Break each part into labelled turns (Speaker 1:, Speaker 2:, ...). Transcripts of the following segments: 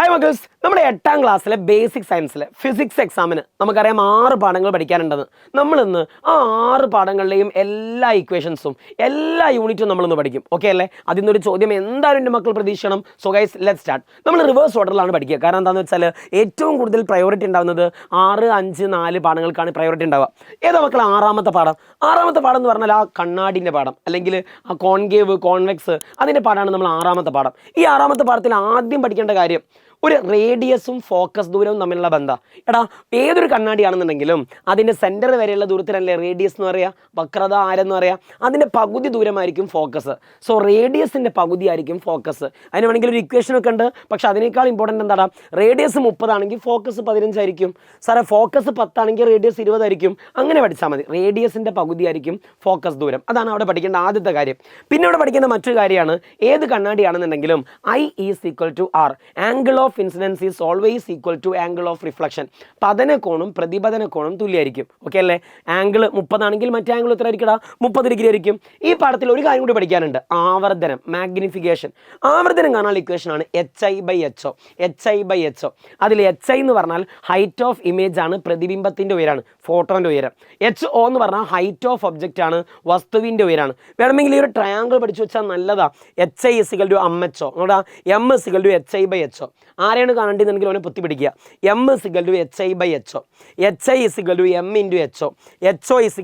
Speaker 1: Hi മക്കൾസ്, നമ്മുടെ 8ാം ക്ലാസ്സിലെ basic സയൻസിലെ physics എക്സാമിന് നമുക്കറിയാം 6 പാഠങ്ങൾ പഠിക്കാനുണ്ടെന്ന്. നമ്മളിന്ന് ആ 6 പാഠങ്ങളിലെയും എല്ലാ ഇക്വേഷൻസും എല്ലാ യൂണിറ്റും നമ്മളിന്ന് പഠിക്കും. ഓക്കെ അല്ലേ? അതിൽ നിന്നൊരു ചോദ്യം എന്തായാലും എൻ്റെ മക്കൾ പ്രതീക്ഷിക്കണം. So guys, let start. നമ്മൾ റിവേഴ്സ് ഓർഡറിലാണ് പഠിക്കുക. കാരണം എന്താണെന്ന് വെച്ചാൽ ഏറ്റവും കൂടുതൽ പ്രയോറിറ്റി ഉണ്ടാകുന്നത് 6, 5, 4 പാഠങ്ങൾക്കാണ് പ്രയോറിറ്റി ഉണ്ടാവുക. ഏതാ മക്കൾ ആറാമത്തെ പാഠം? ആറാമത്തെ പാഠം എന്ന് പറഞ്ഞാൽ ആ കണ്ണാടിൻ്റെ പാഠം, അല്ലെങ്കിൽ ആ കോൺകേവ്, കോൺവെക്സ്, അതിൻ്റെ പാഠമാണ് നമ്മൾ ആറാമത്തെ പാഠം. ഈ ആറാമത്തെ പാഠത്തിൽ ആദ്യം പഠിക്കേണ്ട കാര്യം ഒരു റേഡിയസും ഫോക്കസ് ദൂരവും തമ്മിലുള്ള ബന്ധം. എടാ, ഏതൊരു കണ്ണാടിയാണെന്നുണ്ടെങ്കിലും അതിൻ്റെ സെൻറ്റർ വരെയുള്ള ദൂരത്തിനല്ലേ റേഡിയസ് എന്ന് പറയുക, വക്രത ആരെന്ന് പറയുക. അതിൻ്റെ പകുതി ദൂരമായിരിക്കും ഫോക്കസ്. സോ റേഡിയസിൻ്റെ പകുതി ആയിരിക്കും ഫോക്കസ്. അതിന് വേണമെങ്കിൽ ഒരു ഇക്വേഷനൊക്കെ ഉണ്ട്. പക്ഷേ അതിനേക്കാൾ ഇമ്പോർട്ടൻ്റ് എന്താണ്? റേഡിയസ് 30 ആണെങ്കിൽ ഫോക്കസ് 15 ആയിരിക്കും. സാറേ, ഫോക്കസ് 10 ആണെങ്കിൽ റേഡിയസ് 20 ആയിരിക്കും. അങ്ങനെ പഠിച്ചാൽ മതി. റേഡിയസിൻ്റെ പകുതി ആയിരിക്കും ഫോക്കസ് ദൂരം. അതാണ് അവിടെ പഠിക്കേണ്ട ആദ്യത്തെ കാര്യം. പിന്നെ അവിടെ പഠിക്കേണ്ട മറ്റൊരു കാര്യമാണ്, ഏത് കണ്ണാടിയാണെന്നുണ്ടെങ്കിലും I is equal to R. Angle of incidence is always equal to angle of reflection. പതന കോണും പ്രതിപതന കോണും തുല്യമായിരിക്കും. ഓക്കെ അല്ലേ? ആംഗിൾ 30 ആണെങ്കിൽ മറ്റേ ആംഗിൾ എത്ര ആയിരിക്കും? 30 ഡിഗ്രി ആയിരിക്കും. ഈ പാഠത്തിൽ ഒരു കാര്യം കൂടി പഠിക്കാനുണ്ട്, ആവർത്തനം, മാഗ്നിഫിക്കേഷൻ. ആവർത്തനം കാണാനുള്ള ഇക്വേഷൻ ആണ് HI/HO. HI/HO. അതിൽ HI എന്ന് പറഞ്ഞാൽ ഹൈറ്റ് ഓഫ് ഇമേജ് ആണ്, പ്രതിബിംബത്തിൻ്റെ ഉയരാണ്, ഫോട്ടോൻ്റെ ഉയരം. HO എന്ന് പറഞ്ഞാൽ ഹൈറ്റ് ഓഫ് ഒബ്ജക്റ്റ് ആണ്, വസ്തുവിൻ്റെ ഉയരാണ്. വേണമെങ്കിൽ ഈ ഒരു ട്രയാങ്കിൾ പഠിച്ചു വെച്ചാൽ നല്ലതാ. HI = MHO. നോടാ, M = HI/HO. ആരെയാണ് കാണേണ്ടതെങ്കിൽ അവനെ പൊത്തി പിടിക്കുക. M = HI/HO. HI = M × HO. HO =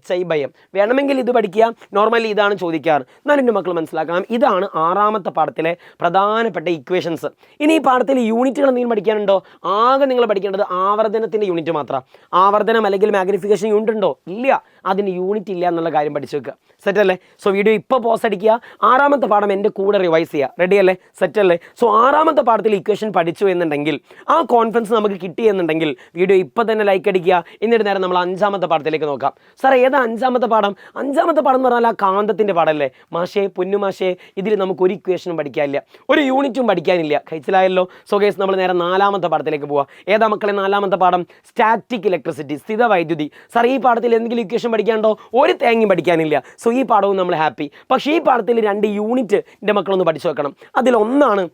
Speaker 1: HI/M. വേണമെങ്കിൽ ഇത് പഠിക്കുക. നോർമലി ഇതാണ് ചോദിക്കാറ്. എന്നാലും എൻ്റെ മക്കൾ മനസ്സിലാക്കണം, ഇതാണ് ആറാമത്തെ പാഠത്തിലെ പ്രധാനപ്പെട്ട ഇക്വേഷൻസ്. ഇനി ഈ പാഠത്തിൽ യൂണിറ്റുകൾ എന്തെങ്കിലും പഠിക്കാനുണ്ടോ? ആകെ നിങ്ങൾ പഠിക്കേണ്ടത് ആവർത്തനത്തിൻ്റെ യൂണിറ്റ് മാത്രം. ആവർത്തനം അല്ലെങ്കിൽ മാഗ്നിഫിക്കേഷൻ യൂണിറ്റ് ഉണ്ടോ? ഇല്ല. അതിന് യൂണിറ്റ് ഇല്ല എന്നുള്ള കാര്യം പഠിച്ചു വെക്കുക. സെറ്റ് അല്ലേ? സോ വീഡിയോ ഇപ്പോൾ പോസ് അടിക്കുക. ആറാമത്തെ പാഠം എൻ്റെ കൂടെ റിവൈസ് ചെയ്യുക. റെഡി അല്ലേ? സെറ്റ് അല്ലേ? സോ ആറാമത്തെ പാഠത്തിൽ ഇക്വേഷൻ പഠിച്ചു എന്നുണ്ടെങ്കിൽ, ആ കോൺഫിഡൻസ് നമുക്ക് കിട്ടി എന്നുണ്ടെങ്കിൽ വീഡിയോ ഇപ്പോൾ തന്നെ ലൈക്ക് അടിക്കുക. എന്നിട്ട് നേരം നമ്മൾ 5ാമത്തെ പാഠത്തിലേക്ക് നോക്കാം. സാർ, ഏതാ 5ാമത്തെ പാഠം? 5ാമത്തെ പാഠം എന്ന് പറഞ്ഞാൽ ആ കാന്തത്തിൻ്റെ പാഠമല്ലേ? മാഷേ, പൊന്നുമാഷേ, ഇതിൽ നമുക്ക് ഒരു ഇക്വേഷനും പഠിക്കാനില്ല, ഒരു യൂണിറ്റും പഠിക്കാനില്ല. കഴിച്ചിലായല്ലോ? സോ ഗൈസ്, നമ്മൾ നേരെ 4ാമത്തെ പാഠത്തിലേക്ക് പോവാം. ഏതാ മക്കളെ 4ാമത്തെ പാഠം? സ്റ്റാറ്റിക് ഇലക്ട്രിസിറ്റി, സ്ഥിത വൈദ്യുതി. സാർ, ഈ പാഠത്തിൽ എന്തെങ്കിലും ഇക്വേഷൻ പഠിക്കാനുണ്ടോ? ഒരു തേങ്ങയും പഠിക്കാനില്ല. സോ ഈ പാഠവും നമ്മൾ ഹാപ്പി. പക്ഷേ ഈ പാഠത്തിൽ 2 യൂണിറ്റ് എൻ്റെ മക്കളൊന്ന് പഠിച്ചു വെക്കണം. അതിലൊന്നാണ്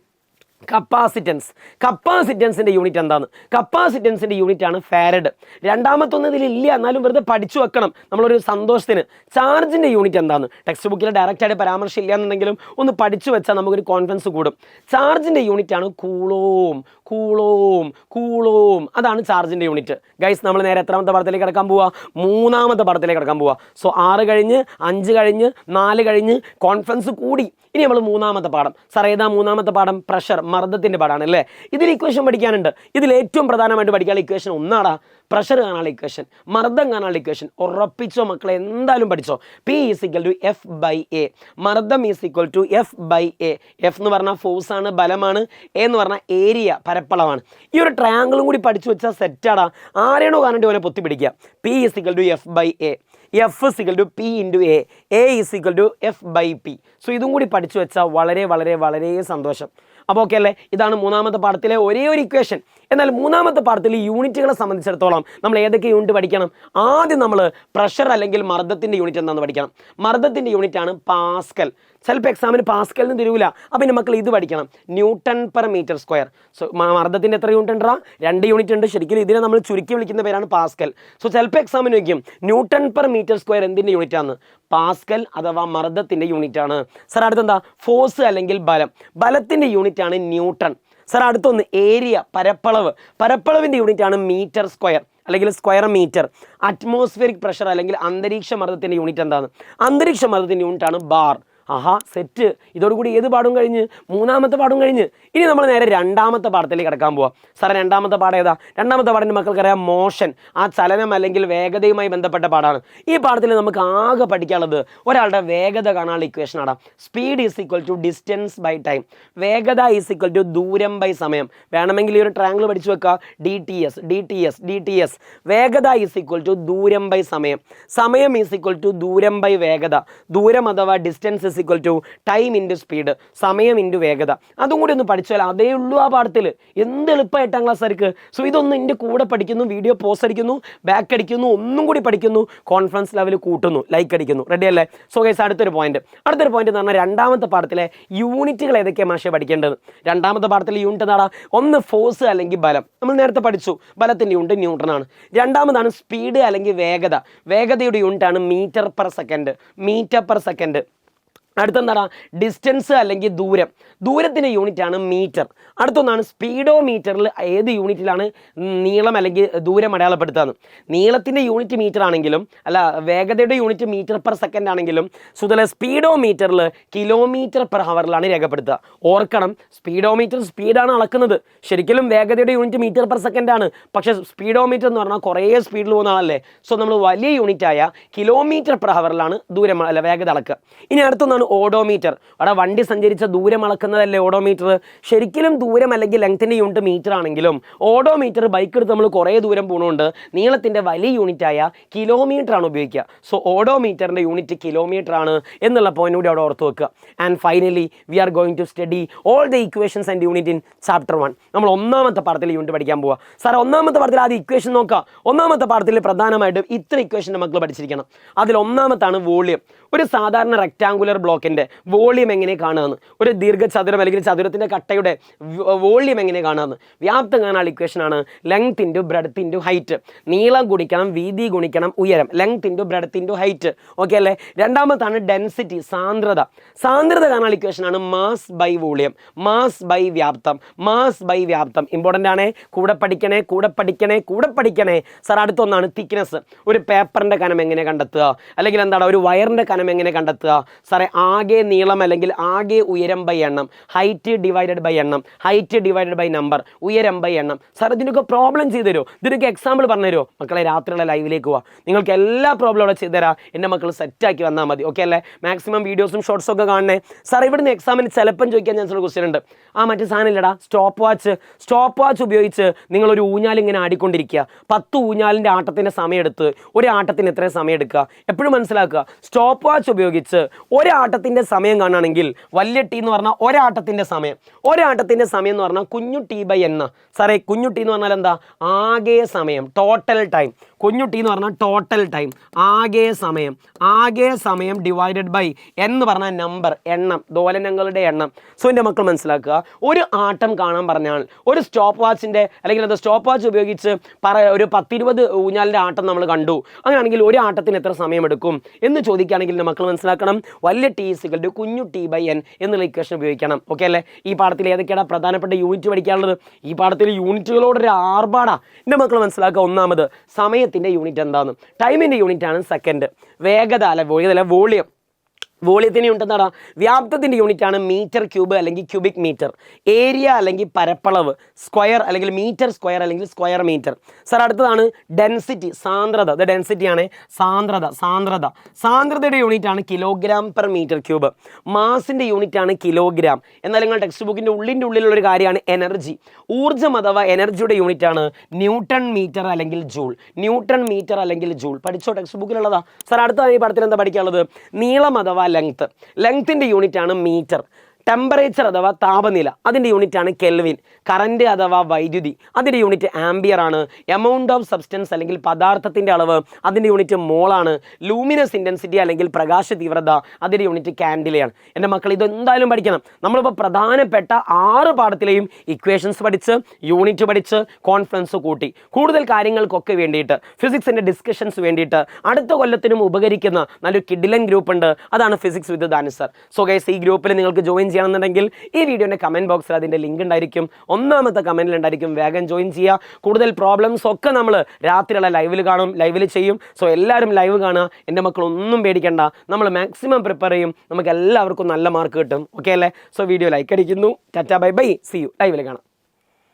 Speaker 1: കപ്പാസിറ്റൻസ്. കപ്പാസിറ്റൻസിൻ്റെ യൂണിറ്റ് എന്താണ്? കപ്പാസിറ്റൻസിൻ്റെ യൂണിറ്റ് ആണ് ഫാരഡ്. രണ്ടാമത്തൊന്നും ഇതിലില്ല, എന്നാലും വെറുതെ പഠിച്ചു വെക്കണം നമ്മളൊരു സന്തോഷത്തിന്. ചാർജിൻ്റെ യൂണിറ്റ് എന്താണ്? ടെക്സ്റ്റ് ബുക്കിൽ ഡയറക്റ്റായിട്ട് പരാമർശം ഇല്ല എന്നുണ്ടെങ്കിലും ഒന്ന് പഠിച്ചു വെച്ചാൽ നമുക്കൊരു കോൺഫിഡൻസ് കൂടും. ചാർജിൻ്റെ യൂണിറ്റ് ആണ് കൂളോം. കൂളോം, കൂളോം, അതാണ് ചാർജിൻ്റെ യൂണിറ്റ്. ഗൈസ്, നമ്മൾ നേരെ എത്രാമത്തെ പാഠത്തിലേക്ക് കിടക്കാൻ പോവുക? 3ാമത്തെ പാഠത്തിലേക്ക് കിടക്കാൻ പോവുക. സോ 6 കഴിഞ്ഞ് 5 കഴിഞ്ഞ് 4 കഴിഞ്ഞ് കോൺഫിഡൻസ് കൂടി. ഇനി നമ്മൾ 3ാമത്തെ പാഠം. സാർ, ഏതാ 3ാമത്തെ പാഠം? പ്രഷർ, മർദ്ദത്തിൻ്റെ പാഠമാണ് അല്ലേ? ഇതിൽ ഇക്വേഷൻ പഠിക്കാനുണ്ട്. ഇതിൽ ഏറ്റവും പ്രധാനമായിട്ട് പഠിക്കാനുള്ള ഇക്വേഷൻ ഒന്നാടാ, പ്രഷർ കാണാനുള്ള ഇക്വേഷൻ, മർദ്ദം കാണാനുള്ള ഇക്വേഷൻ. ഉറപ്പിച്ചോ മക്കളെ, എന്തായാലും പഠിച്ചോ. P = F/A. മർദ്ദം F/A. F എന്ന് പറഞ്ഞാൽ ഫോഴ്സ് ആണ്, ബലമാണ്. A എന്ന് പറഞ്ഞാൽ ഏരിയ, പരപ്പളവാണ്. ഈ ഒരു ട്രയാങ്കിളും കൂടി പഠിച്ചു വെച്ചാൽ സെറ്റാടാ. ആരെയാണോ കാണേണ്ടി അവനെ പൊത്തി പിടിക്കുക. P = F/A. F = P × A. A = F/P. So ഇതും കൂടി പഠിച്ചു വെച്ചാൽ വളരെ വളരെ വളരെ സന്തോഷം. അപ്പോൾ ഓക്കെ അല്ലേ? ഇതാണ് 3ാമത്തെ പാഠത്തിലെ ഒരേ ഒരു ഇക്വേഷൻ. എന്നാൽ 3ാമത്തെ പാഠത്തിൽ ഈ യൂണിറ്റുകളെ സംബന്ധിച്ചിടത്തോളം നമ്മൾ ഏതൊക്കെ യൂണിറ്റ് പഠിക്കണം? ആദ്യം നമ്മൾ പ്രഷർ അല്ലെങ്കിൽ മർദ്ദത്തിൻ്റെ യൂണിറ്റ് എന്താണെന്ന് പഠിക്കണം. മർദ്ദത്തിൻ്റെ യൂണിറ്റ് ആണ് പാസ്കൽ. ചിലപ്പോൾ എക്സാമിന് പാസ്കലിന് തരൂല. അപ്പോൾ പിന്നെ മക്കൾ ഇത് പഠിക്കണം, Nm/m². സോ മർദ്ദത്തിൻ്റെ എത്ര യൂണിറ്റ് ഉണ്ടാ? 2 യൂണിറ്റ് ഉണ്ട്. ശരിക്കും ഇതിനെ നമ്മൾ ചുരുക്കി വിളിക്കുന്ന പേരാണ് പാസ്കൽ. സോ ചിലപ്പോൾ എക്സാമിന് വയ്ക്കും Nm/m². എന്തിൻ്റെ യൂണിറ്റ് ആണ്? പാസ്കൽ അഥവാ മർദ്ദത്തിൻ്റെ യൂണിറ്റ് ആണ്. സാർ, അടുത്തെന്താ? ഫോഴ്സ് അല്ലെങ്കിൽ ബലം. ബലത്തിൻ്റെ യൂണിറ്റ് ആണ് ന്യൂട്ടൺ. സാർ, അടുത്തൊന്ന് ഏരിയ, പരപ്പളവ്. പരപ്പളവിൻ്റെ യൂണിറ്റ് ആണ് m² അല്ലെങ്കിൽ സ്ക്വയർ മീറ്റർ. അറ്റ്മോസ്ഫിയറിക് പ്രഷർ അല്ലെങ്കിൽ അന്തരീക്ഷ മർദ്ദത്തിൻ്റെ യൂണിറ്റ് എന്താണ്? അന്തരീക്ഷ മർദ്ദത്തിൻ്റെ യൂണിറ്റ് ആണ് ബാർ. ആഹാ, സെറ്റ്. ഇതോടുകൂടി ഏത് പാഠവും കഴിഞ്ഞ്? 3ാമത്തെ പാഠവും കഴിഞ്ഞ്. ഇനി നമ്മൾ നേരെ 2ാമത്തെ പാഠത്തിലേക്ക് കിടക്കാൻ പോവാം. സാറേ, 2ാമത്തെ പാഠം ഏതാ? 2ാമത്തെ പാഠം മക്കൾക്കറിയാം, മോഷൻ, ആ ചലനം അല്ലെങ്കിൽ വേഗതയുമായി ബന്ധപ്പെട്ട പാഠമാണ്. ഈ പാഠത്തിൽ നമുക്ക് ആകെ പഠിക്കാനുള്ളത് ഒരാളുടെ വേഗത കാണാനുള്ള ഇക്വേഷൻ ആണ്. Speed = distance by time. വേഗത = ദൂരം ബൈ സമയം. വേണമെങ്കിൽ ഈ ഒരു ട്രയാങ്കിൾ പഠിച്ചു വെക്കുക. DTS. വേഗത = ദൂരം ബൈ സമയം. സമയം = ദൂരം ബൈ വേഗത. ദൂരം അഥവാ distance is equal to time into speed, സമയം ഇൻറ്റു വേഗത. അതും കൂടി ഒന്ന് പഠിച്ചാൽ അതേ ഉള്ളൂ ആ പാഠത്തിൽ. എന്ത് എളുപ്പം 8ാം ക്ലാസ്സുകാർക്ക്. സോ ഇതൊന്നും എൻ്റെ കൂടെ പഠിക്കുന്നു, വീഡിയോ പോസ് അടിക്കുന്നു, ബാക്ക് അടിക്കുന്നു, ഒന്നും കൂടി പഠിക്കുന്നു, കോൺഫിഡൻസ് ലെവൽ കൂട്ടുന്നു, ലൈക്ക് അടിക്കുന്നു. റെഡി അല്ലേ? സോ ഗൈസ് അടുത്തൊരു പോയിന്റ് എന്ന് പറഞ്ഞാൽ രണ്ടാമത്തെ പാഠത്തിലെ യൂണിറ്റുകൾ ഏതൊക്കെയാണ് മാഷെ പഠിക്കേണ്ടത്. രണ്ടാമത്തെ പാഠത്തിലെ യൂണിറ്റ് എന്താണ്? ഒന്ന് ഫോഴ്സ് അല്ലെങ്കിൽ ബലം, നമ്മൾ നേരത്തെ പഠിച്ചു, ബലത്തിൻ്റെ യൂണിറ്റ് ന്യൂട്ടൺ ആണ്. രണ്ടാമതാണ് സ്പീഡ് അല്ലെങ്കിൽ വേഗത, വേഗതയുടെ യൂണിറ്റ് ആണ് മീറ്റർ പെർ സെക്കൻഡ്. അടുത്തെന്താണ്? ഡിസ്റ്റൻസ് അല്ലെങ്കിൽ ദൂരം, ദൂരത്തിൻ്റെ യൂണിറ്റ് ആണ് മീറ്റർ. അടുത്തൊന്നാണ് സ്പീഡോ മീറ്ററിൽ ഏത് യൂണിറ്റിലാണ് നീളം അല്ലെങ്കിൽ ദൂരം അടയാളപ്പെടുത്തുക. നീളത്തിൻ്റെ യൂണിറ്റ് മീറ്റർ ആണെങ്കിലും അല്ല, വേഗതയുടെ യൂണിറ്റ് മീറ്റർ പെർ സെക്കൻഡ് ആണെങ്കിലും സുതല സ്പീഡോ മീറ്ററിൽ കിലോമീറ്റർ പെർ ഹവറിലാണ് രേഖപ്പെടുത്തുക. ഓർക്കണം, സ്പീഡോമീറ്റർ സ്പീഡാണ് അളക്കുന്നത്, ശരിക്കും വേഗതയുടെ യൂണിറ്റ് മീറ്റർ പെർ സെക്കൻഡ് ആണ്. പക്ഷേ സ്പീഡോമീറ്റർ എന്ന് പറഞ്ഞാൽ കുറേ സ്പീഡിൽ പോകുന്ന ആളല്ലേ. സോ നമ്മൾ വലിയ യൂണിറ്റായ കിലോമീറ്റർ പെർ ഹവറിലാണ് ദൂരം അല്ല വേഗത അളക്കുക. ഇനി അടുത്തൊന്നാണ് ഓഡോമീറ്റർ. അവിടെ വണ്ടി സഞ്ചരിച്ച ദൂരം അളക്കുന്നതല്ലേ ഓഡോമീറ്റർ. ശരിക്കും ദൂരം അല്ലെങ്കിൽ ലെങ്ത്തിൻ്റെ യൂണിറ്റ് മീറ്റർ ആണെങ്കിലും ഓഡോമീറ്റർ ബൈക്ക് എടുത്ത് നമ്മൾ കുറേ ദൂരം പോകുന്നുണ്ട് നീളത്തിൻ്റെ വലിയ യൂണിറ്റായ കിലോമീറ്റർ ആണ് ഉപയോഗിക്കുക. സോ ഓഡോമീറ്ററിൻ്റെ യൂണിറ്റ് കിലോമീറ്റർ ആണ് എന്നുള്ള പോയിന്റ് കൂടി അവിടെ ഓർത്ത് വെക്കുക. And finally we are going to study all the equations and unit in chapter 1. നമ്മൾ ഒന്നാമത്തെ പാഠത്തിൽ യൂണിറ്റ് പഠിക്കാൻ പോവുക. സാർ ഒന്നാമത്തെ പാഠത്തിൽ ആദ്യം ഇക്വേഷൻ നോക്കുക. ഒന്നാമത്തെ പാഠത്തിൽ പ്രധാനമായിട്ടും ഇത്ര ഇക്വേഷൻ്റെ മക്കൾ പഠിച്ചിരിക്കണം. അതിൽ ഒന്നാമത്താണ് വോളിയം. ഒരു സാധാരണ റെക്ടാങ്കുലർ ബ്ലോക്കിൻ്റെ വോളിയം എങ്ങനെ കാണുകയെന്ന്, ഒരു ദീർഘചതുരം അല്ലെങ്കിൽ ചതുരത്തിൻ്റെ കട്ടയുടെ വോളിയം എങ്ങനെ കാണുകയെന്ന്. വ്യാപ്തം കാണാനുള്ള ഇക്വേഷനാണ് length into breadth into height. നീളം ഗുണിക്കണം വീതി ഗുണിക്കണം ഉയരം, length into breadth into height. Okay അല്ലേ? രണ്ടാമത്താണ് ഡെൻസിറ്റി, സാന്ദ്രത. സാന്ദ്രത കാണാനുള്ള ഇക്വേഷനാണ് mass by volume, mass by വ്യാപ്തം. ഇമ്പോർട്ടൻ്റ് ആണ്, കൂടെ പഠിക്കണേ. സാർ അടുത്തൊന്നാണ് തിക്നെസ്. ഒരു പേപ്പറിൻ്റെ കനം എങ്ങനെ കണ്ടെത്തുക, അല്ലെങ്കിൽ എന്താണ് ഒരു വയറിൻ്റെ കനം എങ്ങനെ കണ്ടെത്തുക. സാറേ ആകെ നീളം അല്ലെങ്കിൽ ആകെ ഉയരം ബൈ എണ്ണം, ഹൈറ്റ് ഡിവൈഡഡ് ബൈ നമ്പർ, ഉയരം ബൈ എണ്ണം. സാർ ഇതിനൊക്കെ പ്രോബ്ലം ചെയ്തു തരുമോ? ഇതിനൊക്കെ എക്സാമ്പിൾ പറഞ്ഞു തരുമോ? മക്കളെ രാത്രിയുള്ള ലൈവിലേക്ക് പോവാം, നിങ്ങൾക്ക് എല്ലാ പ്രോബ്ലം അവിടെ ചെയ്തു തരാം. എൻ്റെ മക്കൾ സെറ്റാക്കി വന്നാൽ മതി. ഓക്കെ അല്ലേ? മാക്സിമം വീഡിയോസും ഷോർട്സും ഒക്കെ കാണണേ. സാർ ഇവിടുന്ന് എക്സാമിന് ചിലപ്പം ചോദിക്കാൻ ചാൻസുള്ള ക്വസ്റ്റ്യൻ ഉണ്ട്. മറ്റേ സാധനം ഇല്ലടാ, സ്റ്റോപ്പ് വാച്ച് ഉപയോഗിച്ച് നിങ്ങളൊരു ഊഞ്ഞാൽ ഇങ്ങനെ ആടിക്കൊണ്ടിരിക്കുക. 10 ഊഞ്ഞാലിൻ്റെ ആട്ടത്തിൻ്റെ സമയം എടുത്ത് ഒരു ആട്ടത്തിന് എത്ര സമയം എടുക്കുക എപ്പോഴും മനസ്സിലാക്കുക. സ്റ്റോപ്പ് വാച്ച് ഉപയോഗിച്ച് ഒരാട്ടത്തിൻ്റെ സമയം കാണുകയാണെങ്കിൽ വലിയ ടി എന്ന് പറഞ്ഞാൽ ഒരാട്ടത്തിൻ്റെ സമയം എന്ന് പറഞ്ഞാൽ കുഞ്ഞു ടി ബൈ എന്ന. സാറേ കുഞ്ഞു ടി എന്ന് പറഞ്ഞാൽ എന്താ? ആകെ സമയം, ടോട്ടൽ ടൈം. കുഞ്ഞു ടി എന്ന് പറഞ്ഞാൽ ടോട്ടൽ ടൈം, ആകെ സമയം ഡിവൈഡഡ് ബൈ എന്ന് പറഞ്ഞാൽ നമ്പർ, എണ്ണം, ദോലനങ്ങളുടെ എണ്ണം. സോ എൻ്റെ മക്കൾ മനസ്സിലാക്കുക, ഒരു ആട്ടം കാണാൻ പറഞ്ഞാൽ ഒരു സ്റ്റോപ്പ് വാച്ചിൻ്റെ അല്ലെങ്കിൽ അത് സ്റ്റോപ്പ് വാച്ച് ഉപയോഗിച്ച് ഒരു 10-20 ഊഞ്ഞാലിൻ്റെ ആട്ടം നമ്മൾ കണ്ടു. അങ്ങനെയാണെങ്കിൽ ഒരു ആട്ടത്തിന് എത്ര സമയം എടുക്കും എന്ന് ചോദിക്കുകയാണെങ്കിൽ എൻ്റെ മക്കൾ മനസ്സിലാക്കണം, വലിയ ടി ഈക്വൽ ടു കുഞ്ഞു ടി ബൈ എൻ എന്നുള്ള ഇക്വേഷൻ ഉപയോഗിക്കണം. ഓക്കെ അല്ലേ? ഈ പാഠത്തിൽ ഏതൊക്കെയാണ് പ്രധാനപ്പെട്ട യൂണിറ്റ് പഠിക്കാനുള്ളത്? ഈ പാഠത്തിൽ യൂണിറ്റുകളോടൊരു ആർഭാടാ. എൻ്റെ മക്കൾ മനസ്സിലാക്കുക, ഒന്നാമത് സമയത്തിൻ്റെ യൂണിറ്റ് എന്താണ്? ടൈമിൻ്റെ യൂണിറ്റ് ആണ് സെക്കൻഡ്. വേഗത അല്ല വോളിയം, വോളിയത്തിൻ്റെ യൂണിറ്റ് എന്താണ്? വ്യാപ്തത്തിൻ്റെ യൂണിറ്റ് ആണ് മീറ്റർ ക്യൂബ് അല്ലെങ്കിൽ ക്യൂബിക് മീറ്റർ. ഏരിയ അല്ലെങ്കിൽ പരപ്പളവ്, സ്ക്വയർ അല്ലെങ്കിൽ മീറ്റർ സ്ക്വയർ അല്ലെങ്കിൽ സ്ക്വയർ മീറ്റർ. സാർ അടുത്തതാണ് ഡെൻസിറ്റി, സാന്ദ്രത. ഇത് ഡെൻസിറ്റിയാണ്. സാന്ദ്രതയുടെ യൂണിറ്റ് ആണ് കിലോഗ്രാം പെർ മീറ്റർ ക്യൂബ്. മാസിൻ്റെ യൂണിറ്റ് ആണ് കിലോഗ്രാം. എന്നാൽ നിങ്ങൾ ടെക്സ്റ്റ് ബുക്കിൻ്റെ ഉള്ളിലുള്ളൊരു കാര്യമാണ് എനർജി, ഊർജ്ജം അഥവാ എനർജിയുടെ യൂണിറ്റ് ആണ് ന്യൂട്ടൺ മീറ്റർ അല്ലെങ്കിൽ ജൂൾ. പഠിച്ചോ? ടെക്സ്റ്റ് ബുക്കിലുള്ളതാ. സാർ അടുത്ത ഈ പാഠത്തിൽ എന്താ പഠിക്കാനുള്ളത്? നീളം അഥവാ ലെങ്ത്തിൻ്റെ യൂണിറ്റ് ആണ് മീറ്റർ. ടെമ്പറേച്ചർ അഥവാ താപനില, അതിൻ്റെ യൂണിറ്റ് ആണ് കെൽവിൻ. കറണ്ട് അഥവാ വൈദ്യുതി, അതിൻ്റെ യൂണിറ്റ് ആംബിയർ ആണ്. എമൗണ്ട് ഓഫ് സബ്സ്റ്റൻസ് അല്ലെങ്കിൽ പദാർത്ഥത്തിൻ്റെ അളവ്, അതിൻ്റെ യൂണിറ്റ് മോളാണ്. ലൂമിനസ് ഇൻറ്റൻസിറ്റി അല്ലെങ്കിൽ പ്രകാശ തീവ്രത, അതിൻ്റെ യൂണിറ്റ് കാൻഡിലയാണ്. എൻ്റെ മക്കൾ ഇതെന്തായാലും പഠിക്കണം. നമ്മളിപ്പോൾ പ്രധാനപ്പെട്ട 6 പാഠത്തിലെയും ഇക്വേഷൻസ് പഠിച്ച്, യൂണിറ്റ് പഠിച്ച്, കോൺഫിഡൻസ് കൂട്ടി. കൂടുതൽ കാര്യങ്ങൾക്കൊക്കെ വേണ്ടിയിട്ട്, ഫിസിക്സിൻ്റെ ഡിസ്കഷൻസ് വേണ്ടിയിട്ട് അടുത്ത കൊല്ലത്തിനും ഉപകരിക്കുന്ന നല്ലൊരു കിഡിലൻ ഗ്രൂപ്പ് ഉണ്ട്. അതാണ് ഫിസിക്സ് വിത്ത് ദാനിസർ. സോ ഗൈസ്, ഈ ഗ്രൂപ്പിൽ നിങ്ങൾക്ക് ജോയിൻ ചെയ്യണമെന്നുണ്ടെങ്കിൽ ഈ വീഡിയോൻ്റെ കമൻറ്റ് ബോക്സിൽ അതിൻ്റെ ലിങ്ക് ഉണ്ടായിരിക്കും. ഒന്നാമത്തെ കമൻറ്റിൽ ഉണ്ടായിരിക്കും. വേഗം ജോയിൻ ചെയ്യുക. കൂടുതൽ പ്രോബ്ലംസ് ഒക്കെ നമ്മൾ രാത്രിയുള്ള ലൈവിൽ ചെയ്യും. സോ എല്ലാവരും ലൈവ് കാണുക. എൻ്റെ മക്കൾ ഒന്നും പേടിക്കേണ്ട, നമ്മൾ മാക്സിമം പ്രിപ്പയർ ചെയ്യും. നമുക്ക് എല്ലാവർക്കും നല്ല മാർക്ക് കിട്ടും. ഓക്കെ അല്ലേ? സോ വീഡിയോ ലൈക്ക് അടിക്കുന്നു. Tata bye bye, see you. ലൈവിൽ കാണാം.